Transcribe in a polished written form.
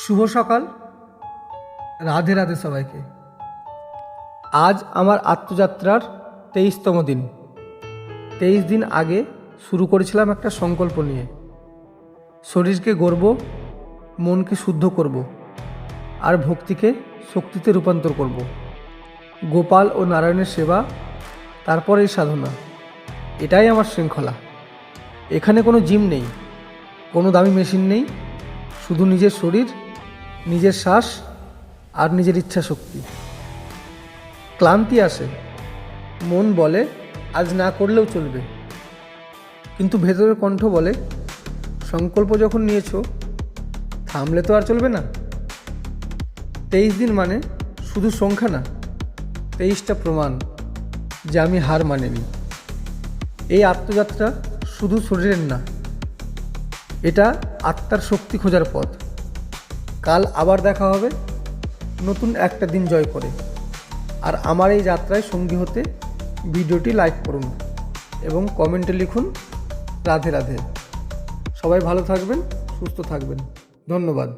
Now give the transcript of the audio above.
শুভ সকাল। রাধে রাধে সবাইকে। আজ আমার আত্মযাত্রার 23তম দিন। 23 দিন আগে শুরু করেছিলাম একটা সংকল্প নিয়ে। শরীরকে গড়ব, মনকে শুদ্ধ করব, আর ভক্তিকে শক্তিতে রূপান্তর করব। গোপাল ও নারায়ণের সেবা, তারপরেই সাধনা। এটাই আমার শৃঙ্খলা। এখানে কোনো জিম নেই, কোনো দামি মেশিন নেই, শুধু নিজের শরীর, নিজের শ্বাস আর নিজের ইচ্ছা শক্তি। ক্লান্তি আসে, মন বলে আজ না করলেও চলবে, কিন্তু ভেতরের কণ্ঠ বলে সংকল্প যখন নিয়েছো থামলে তো আর চলবে না। 23 দিন মানে শুধু সংখ্যা না, 23টা প্রমাণ যে আমি হার মানিনি। এই আত্মযাত্রা শুধু শরীরের না, এটা আত্মার শক্তি খোঁজার পথ। কাল আবার দেখা হবে নতুন একটা দিন জয় করে। আর আমার এই যাত্রায় সঙ্গী হতে ভিডিওটি লাইক করুন এবং কমেন্টে লিখুন রাধে রাধে। সবাই ভালো থাকবেন, সুস্থ থাকবেন। ধন্যবাদ।